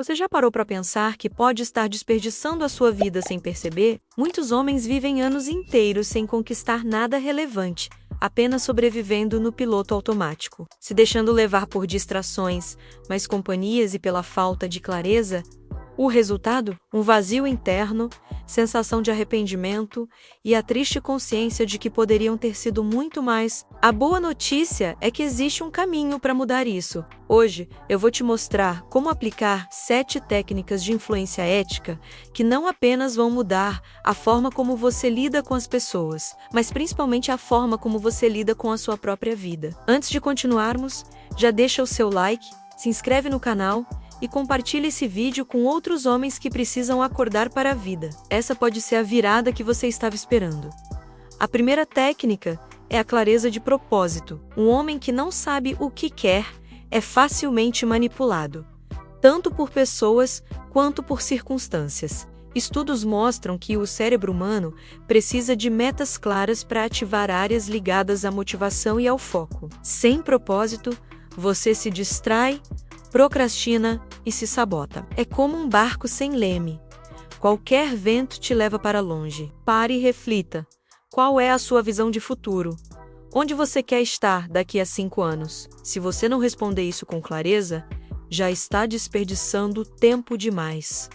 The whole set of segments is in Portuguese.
Você já parou para pensar que pode estar desperdiçando a sua vida sem perceber? Muitos homens vivem anos inteiros sem conquistar nada relevante, apenas sobrevivendo no piloto automático, se deixando levar por distrações, mais companhias e pela falta de clareza. O resultado? Um vazio interno, sensação de arrependimento e a triste consciência de que poderiam ter sido muito mais. A boa notícia é que existe um caminho para mudar isso. Hoje, eu vou te mostrar como aplicar 7 técnicas de influência ética que não apenas vão mudar a forma como você lida com as pessoas, mas principalmente a forma como você lida com a sua própria vida. Antes de continuarmos, já deixa o seu like, se inscreve no canal e compartilhe esse vídeo com outros homens que precisam acordar para a vida. Essa pode ser a virada que você estava esperando. A primeira técnica é a clareza de propósito. Um homem que não sabe o que quer é facilmente manipulado, tanto por pessoas quanto por circunstâncias. Estudos mostram que o cérebro humano precisa de metas claras para ativar áreas ligadas à motivação e ao foco. Sem propósito, você se distrai, procrastina e se sabota. É como um barco sem leme. Qualquer vento te leva para longe. Pare e reflita. Qual é a sua visão de futuro? Onde você quer estar daqui a 5 anos? Se você não responder isso com clareza, já está desperdiçando tempo demais.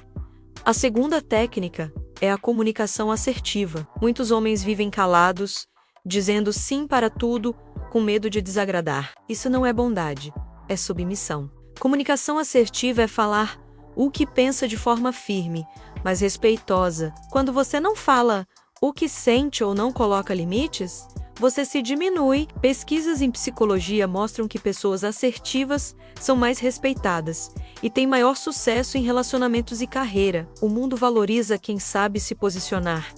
A segunda técnica é a comunicação assertiva. Muitos homens vivem calados, dizendo sim para tudo, com medo de desagradar. Isso não é bondade, é submissão. Comunicação assertiva é falar o que pensa de forma firme, mas respeitosa. Quando você não fala o que sente ou não coloca limites, você se diminui. Pesquisas em psicologia mostram que pessoas assertivas são mais respeitadas e têm maior sucesso em relacionamentos e carreira. O mundo valoriza quem sabe se posicionar.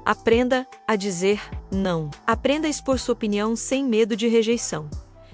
Aprenda a dizer não. Aprenda a expor sua opinião sem medo de rejeição.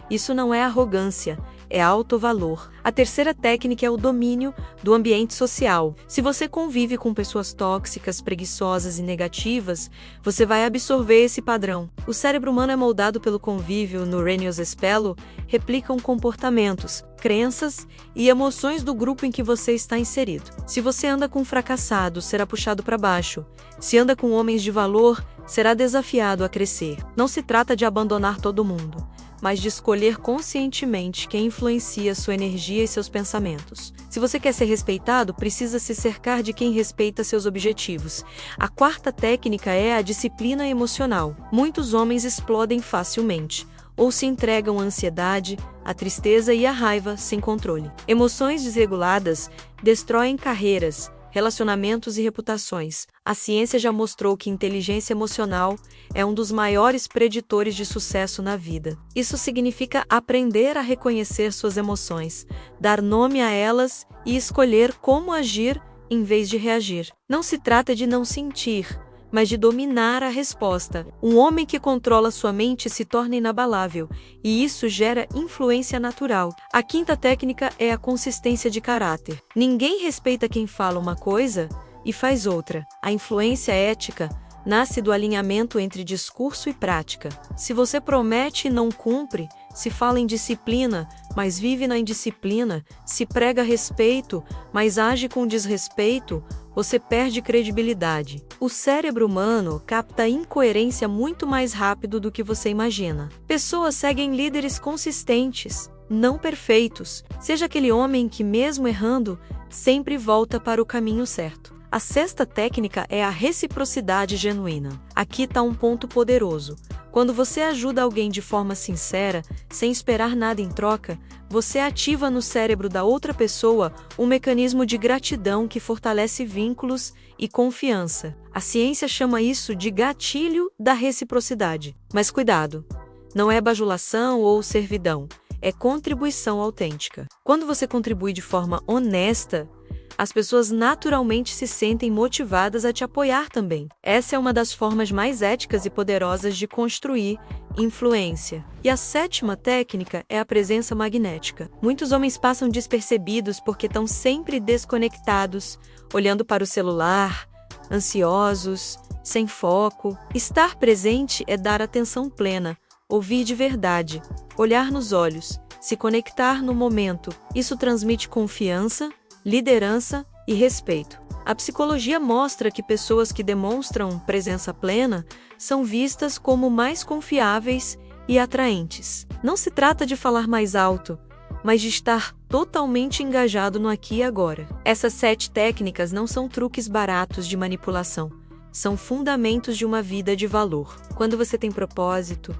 Isso não é arrogância, é autovalor. A terceira técnica é o domínio do ambiente social. Se você convive com pessoas tóxicas, preguiçosas e negativas, você vai absorver esse padrão. O cérebro humano é moldado pelo convívio. Neurônios espelho replicam comportamentos, crenças e emoções do grupo em que você está inserido. Se você anda com fracassados, será puxado para baixo. Se anda com homens de valor, será desafiado a crescer. Não se trata de abandonar todo mundo, mas de escolher conscientemente quem influencia sua energia e seus pensamentos. Se você quer ser respeitado, precisa se cercar de quem respeita seus objetivos. A quarta técnica é a disciplina emocional. Muitos homens explodem facilmente, ou se entregam à ansiedade, à tristeza e à raiva sem controle. Emoções desreguladas destroem carreiras, relacionamentos e reputações. A ciência já mostrou que inteligência emocional é um dos maiores preditores de sucesso na vida. Isso significa aprender a reconhecer suas emoções, dar nome a elas e escolher como agir em vez de reagir. Não se trata de não sentir, mas de dominar a resposta. Um homem que controla sua mente se torna inabalável, e isso gera influência natural. A quinta técnica é a consistência de caráter. Ninguém respeita quem fala uma coisa e faz outra. A influência ética nasce do alinhamento entre discurso e prática. Se você promete e não cumpre, se fala em disciplina, mas vive na indisciplina, se prega respeito, mas age com desrespeito, você perde credibilidade. O cérebro humano capta incoerência muito mais rápido do que você imagina. Pessoas seguem líderes consistentes, não perfeitos. Seja aquele homem que, mesmo errando, sempre volta para o caminho certo. A sexta técnica é a reciprocidade genuína. Aqui está um ponto poderoso. Quando você ajuda alguém de forma sincera, sem esperar nada em troca, você ativa no cérebro da outra pessoa um mecanismo de gratidão que fortalece vínculos e confiança. A ciência chama isso de gatilho da reciprocidade. Mas cuidado, não é bajulação ou servidão, é contribuição autêntica. Quando você contribui de forma honesta, as pessoas naturalmente se sentem motivadas a te apoiar também. Essa é uma das formas mais éticas e poderosas de construir influência. E a sétima técnica é a presença magnética. Muitos homens passam despercebidos porque estão sempre desconectados, olhando para o celular, ansiosos, sem foco. Estar presente é dar atenção plena, ouvir de verdade, olhar nos olhos, se conectar no momento. Isso transmite confiança, liderança e respeito. A psicologia mostra que pessoas que demonstram presença plena são vistas como mais confiáveis e atraentes. Não se trata de falar mais alto, mas de estar totalmente engajado no aqui e agora. Essas 7 técnicas não são truques baratos de manipulação, são fundamentos de uma vida de valor. Quando você tem propósito,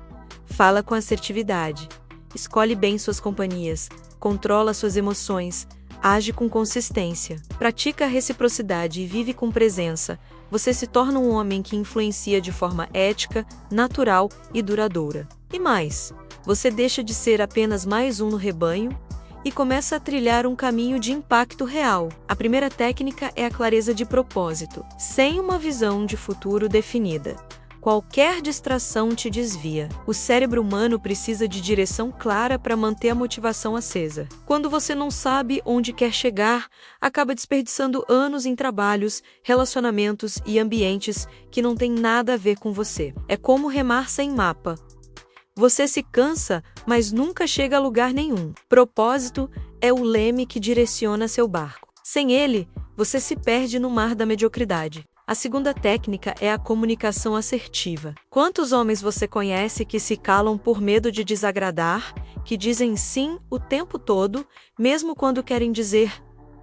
fala com assertividade, escolhe bem suas companhias, controla suas emoções, age com consistência, pratica a reciprocidade e vive com presença, você se torna um homem que influencia de forma ética, natural e duradoura. E mais, você deixa de ser apenas mais um no rebanho e começa a trilhar um caminho de impacto real. A primeira técnica é a clareza de propósito. Sem uma visão de futuro definida, qualquer distração te desvia. O cérebro humano precisa de direção clara para manter a motivação acesa. Quando você não sabe onde quer chegar, acaba desperdiçando anos em trabalhos, relacionamentos e ambientes que não têm nada a ver com você. É como remar sem mapa. Você se cansa, mas nunca chega a lugar nenhum. Propósito é o leme que direciona seu barco. Sem ele, você se perde no mar da mediocridade. A segunda técnica é a comunicação assertiva. Quantos homens você conhece que se calam por medo de desagradar, que dizem sim o tempo todo, mesmo quando querem dizer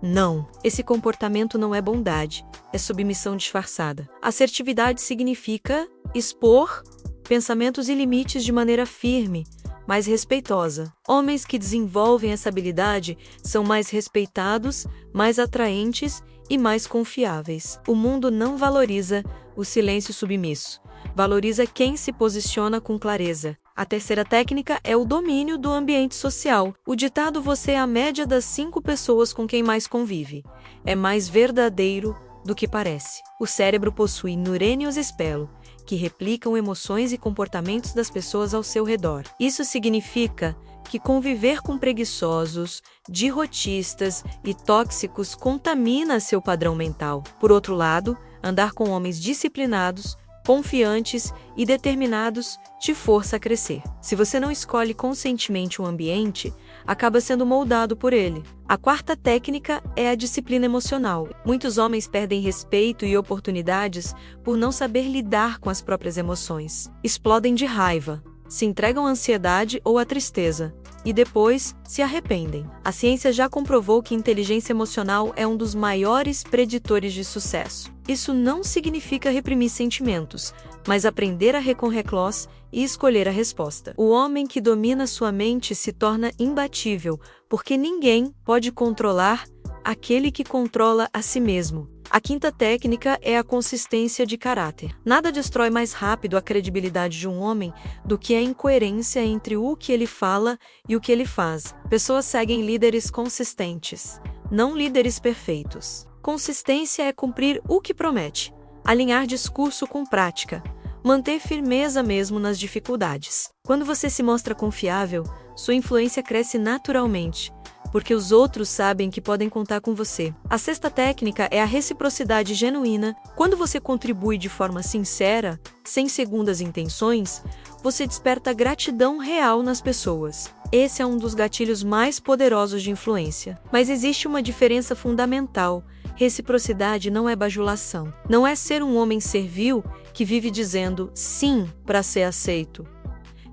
não? Esse comportamento não é bondade, é submissão disfarçada. Assertividade significa expor pensamentos e limites de maneira firme, mas respeitosa. Homens que desenvolvem essa habilidade são mais respeitados, mais atraentes e mais confiáveis. O mundo não valoriza o silêncio submisso, valoriza quem se posiciona com clareza. A terceira técnica é o domínio do ambiente social. O ditado "você é a média das 5 pessoas com quem mais convive" é mais verdadeiro do que parece. O cérebro possui neurônios espelho, que replicam emoções e comportamentos das pessoas ao seu redor. Isso significa que conviver com preguiçosos, derrotistas e tóxicos contamina seu padrão mental. Por outro lado, andar com homens disciplinados, confiantes e determinados te força a crescer. Se você não escolhe conscientemente um ambiente, acaba sendo moldado por ele. A quarta técnica é a disciplina emocional. Muitos homens perdem respeito e oportunidades por não saber lidar com as próprias emoções. Explodem de raiva, se entregam à ansiedade ou à tristeza, e depois se arrependem. A ciência já comprovou que inteligência emocional é um dos maiores preditores de sucesso. Isso não significa reprimir sentimentos, mas aprender a reconhecer e escolher a resposta. O homem que domina sua mente se torna imbatível, porque ninguém pode controlar aquele que controla a si mesmo. A quinta técnica é a consistência de caráter. Nada destrói mais rápido a credibilidade de um homem do que a incoerência entre o que ele fala e o que ele faz. Pessoas seguem líderes consistentes, não líderes perfeitos. Consistência é cumprir o que promete, alinhar discurso com prática, manter firmeza mesmo nas dificuldades. Quando você se mostra confiável, sua influência cresce naturalmente, porque os outros sabem que podem contar com você. A sexta técnica é a reciprocidade genuína. Quando você contribui de forma sincera, sem segundas intenções, você desperta gratidão real nas pessoas. Esse é um dos gatilhos mais poderosos de influência. Mas existe uma diferença fundamental. Reciprocidade não é bajulação. Não é ser um homem servil que vive dizendo sim para ser aceito.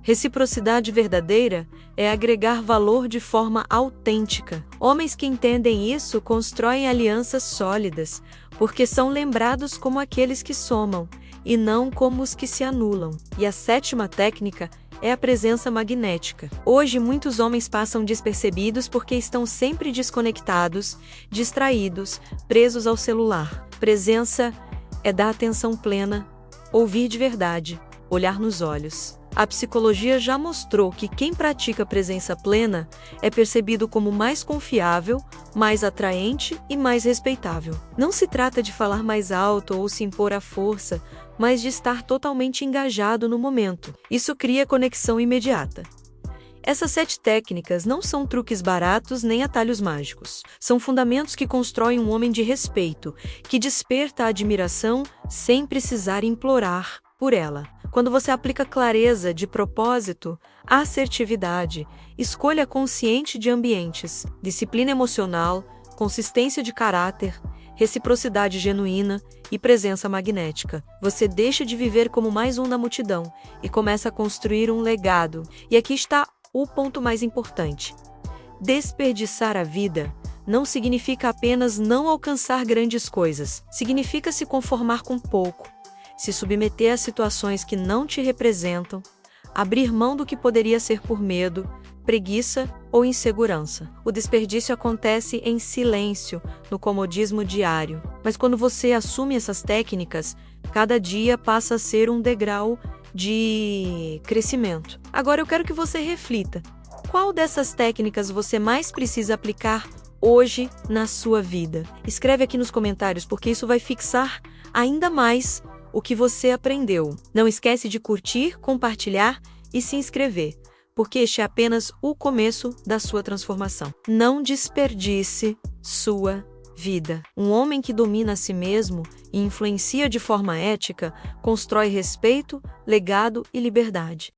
Reciprocidade verdadeira é agregar valor de forma autêntica. Homens que entendem isso constroem alianças sólidas, porque são lembrados como aqueles que somam, e não como os que se anulam. E a sétima técnica é a presença magnética. Hoje, muitos homens passam despercebidos porque estão sempre desconectados, distraídos, presos ao celular. Presença é dar atenção plena, ouvir de verdade, olhar nos olhos. A psicologia já mostrou que quem pratica presença plena é percebido como mais confiável, mais atraente e mais respeitável. Não se trata de falar mais alto ou se impor à força, mas de estar totalmente engajado no momento. Isso cria conexão imediata. Essas 7 técnicas não são truques baratos nem atalhos mágicos. São fundamentos que constroem um homem de respeito, que desperta a admiração sem precisar implorar por ela. Quando você aplica clareza de propósito, assertividade, escolha consciente de ambientes, disciplina emocional, consistência de caráter, reciprocidade genuína e presença magnética. Você deixa de viver como mais um na multidão e começa a construir um legado. E aqui está o ponto mais importante. Desperdiçar a vida não significa apenas não alcançar grandes coisas. Significa se conformar com pouco, se submeter a situações que não te representam, abrir mão do que poderia ser por medo, preguiça ou insegurança. O desperdício acontece em silêncio, no comodismo diário. Mas quando você assume essas técnicas, cada dia passa a ser um degrau de crescimento. Agora eu quero que você reflita. Qual dessas técnicas você mais precisa aplicar hoje na sua vida? Escreve aqui nos comentários, porque isso vai fixar ainda mais o que você aprendeu. Não esquece de curtir, compartilhar e se inscrever, porque este é apenas o começo da sua transformação. Não desperdice sua vida. Um homem que domina a si mesmo e influencia de forma ética constrói respeito, legado e liberdade.